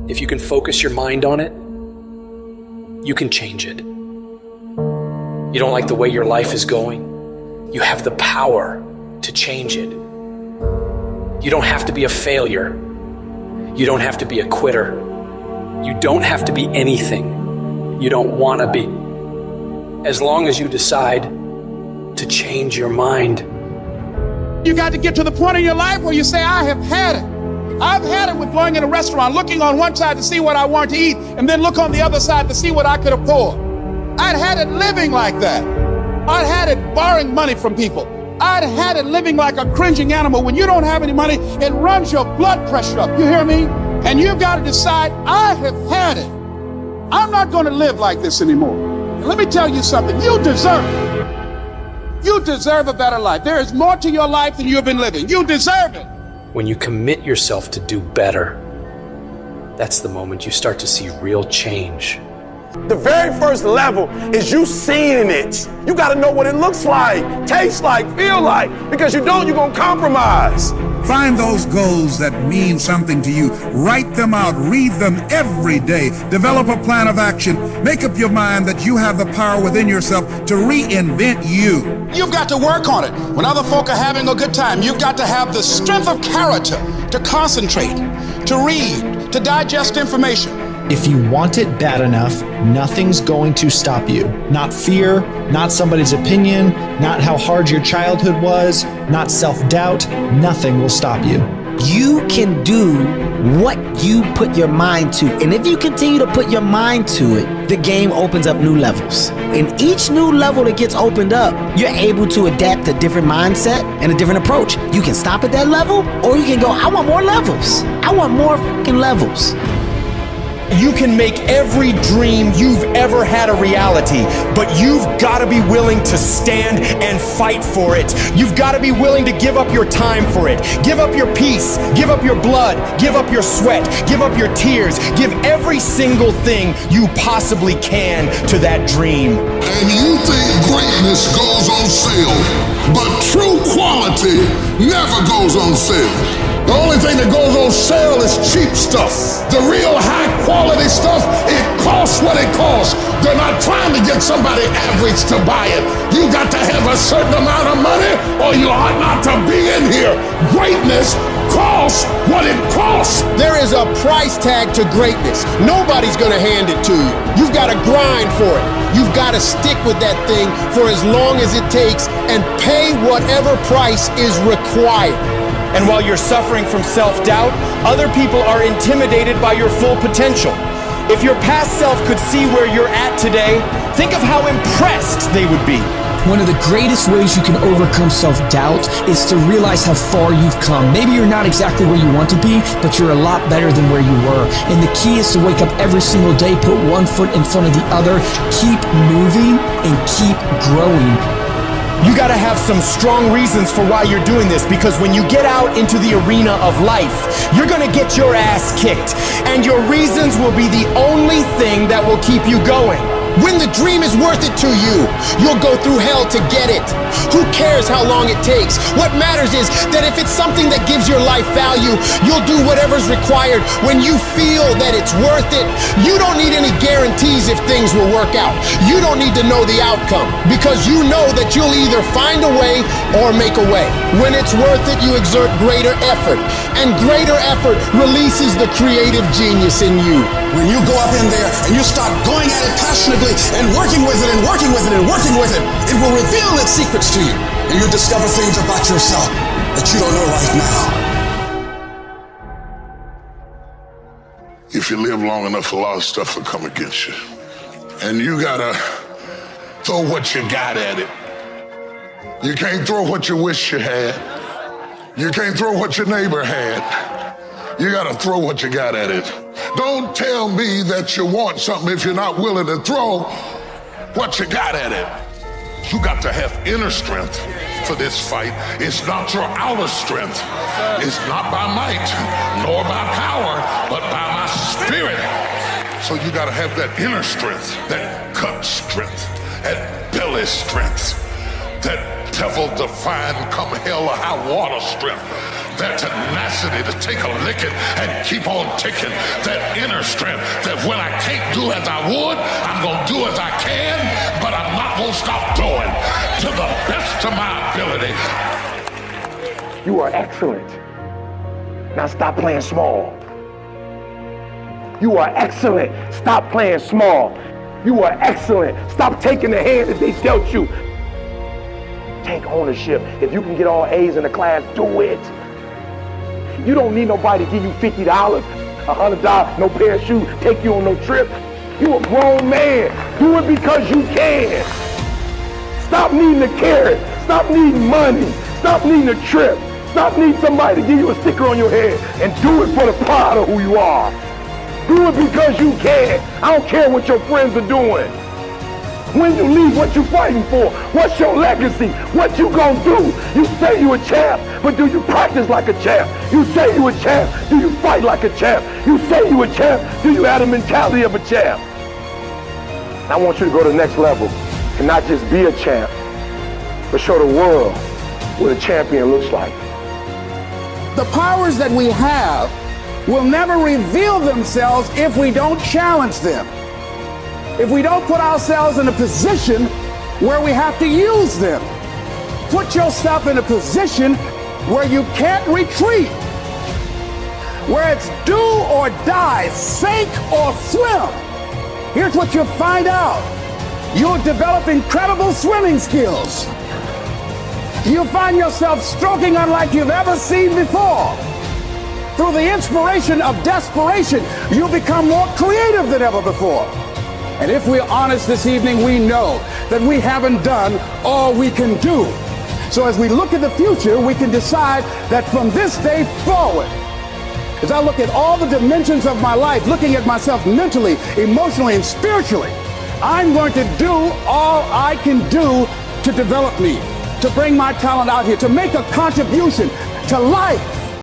If you can focus your mind on it, you can change it. You don't like the way your life is going? You have the power to change it. You don't have to be a failure. You don't have to be a quitter. You don't have to be anything you don't want to be. As long as you decide to change your mind. You got to get to the point in your life where you say, I have had it. I've had it with going in a restaurant, looking on one side to see what I want to eat, and then look on the other side to see what I could afford. I'd had it living like that. I'd had it borrowing money from people. I'd had it living like a cringing animal. When you don't have any money, it runs your blood pressure up. You hear me? And you've got to decide, I have had it. I'm not going to live like this anymore. And let me tell you something. You deserve it. You deserve a better life. There is more to your life than you've been living. You deserve it. When you commit yourself to do better, that's the moment you start to see real change. The very first level is you seeing it. You got to know what it looks like, tastes like, feel like, because you don't, you're going to compromise. Find those goals that mean something to you. Write them out. Read them every day. Develop a plan of action. Make up your mind that you have the power within yourself to reinvent you. You've got to work on it. When other folk are having a good time, you've got to have the strength of character to concentrate, to read, to digest information. If you want it bad enough, nothing's going to stop you. Not fear, not somebody's opinion, not how hard your childhood was, not self-doubt. Nothing will stop you. You can do what you put your mind to. And if you continue to put your mind to it, the game opens up new levels. And each new level that gets opened up, you're able to adapt a different mindset and a different approach. You can stop at that level, or you can go, I want more levels. I want more fucking levels. You can make every dream you've ever had a reality, but you've got to be willing to stand and fight for it. You've got to be willing to give up your time for it. Give up your peace, give up your blood, give up your sweat, give up your tears, give every single thing you possibly can to that dream. And you think greatness goes on sale, but true quality never goes on sale. The only thing that goes on sale is cheap stuff. The real high quality stuff, it costs what it costs. They're not trying to get somebody average to buy it. You got to have a certain amount of money or you ought not to be in here. Greatness costs what it costs. There is a price tag to greatness. Nobody's gonna hand it to you. You've got to grind for it. You've got to stick with that thing for as long as it takes and pay whatever price is required. And while you're suffering from self-doubt, other people are intimidated by your full potential. If your past self could see where you're at today, think of how impressed they would be. One of the greatest ways you can overcome self-doubt is to realize how far you've come. Maybe you're not exactly where you want to be, but you're a lot better than where you were. And the key is to wake up every single day, put one foot in front of the other, keep moving, and keep growing. You gotta have some strong reasons for why you're doing this, because when you get out into the arena of life, you're gonna get your ass kicked, and your reasons will be the only thing that will keep you going. When the dream is worth it to you, you'll go through hell to get it. Who cares how long it takes? What matters is that if it's something that gives your life value, you'll do whatever's required when you feel that it's worth it. You don't need any guarantees if things will work out. You don't need to know the outcome, because you know that you'll either find a way or make a way. When it's worth it, you exert greater effort, and greater effort releases the creative genius in you. When you go up in there and you start going at it passionately and working with it and working with it and working with it, it will reveal its secrets to you. And you'll discover things about yourself that you don't know right now. If you live long enough, a lot of stuff will come against you. And you gotta throw what you got at it. You can't throw what you wish you had. You can't throw what your neighbor had. You gotta throw what you got at it. Don't tell me that you want something if you're not willing to throw what you got at it. You got to have inner strength for this fight. It's not your outer strength. It's not by might, nor by power, but by my spirit. So you gotta have that inner strength, that gut strength, that belly strength, that devil-defying come hell or high water strength. that tenacity to take a licking and keep on ticking, that inner strength that when I can't do as I would, I'm going to do as I can, but I'm not going to stop doing to the best of my ability. You are excellent. Now stop playing small. You are excellent. Stop playing small. You are excellent. Stop taking the hand that they dealt you. Take ownership. If you can get all A's in the class, do it. You don't need nobody to give you $50, $100, no pair of shoes, take you on no trip. You a grown man. Do it because you can. Stop needing a carrot. Stop needing money. Stop needing a trip. Stop needing somebody to give you a sticker on your head, and do it for the pride of who you are. Do it because you can. I don't care what your friends are doing. When you leave, what you fighting for? What's your legacy? What you gonna do? You say you a champ, but do you practice like a champ? You say you a champ, do you fight like a champ? You say you a champ, do you have the mentality of a champ? I want you to go to the next level and not just be a champ, but show the world what a champion looks like. The powers that we have will never reveal themselves if we don't challenge them. If we don't put ourselves in a position where we have to use them. Put yourself in a position where you can't retreat, where it's do or die, sink or swim. Here's what you'll find out. You'll develop incredible swimming skills. You'll find yourself stroking unlike you've ever seen before. Through the inspiration of desperation, you'll become more creative than ever before. And if we're honest this evening, we know that we haven't done all we can do. So as we look at the future, we can decide that from this day forward, as I look at all the dimensions of my life, looking at myself mentally, emotionally, and spiritually, I'm going to do all I can do to develop me, to bring my talent out here, to make a contribution to life.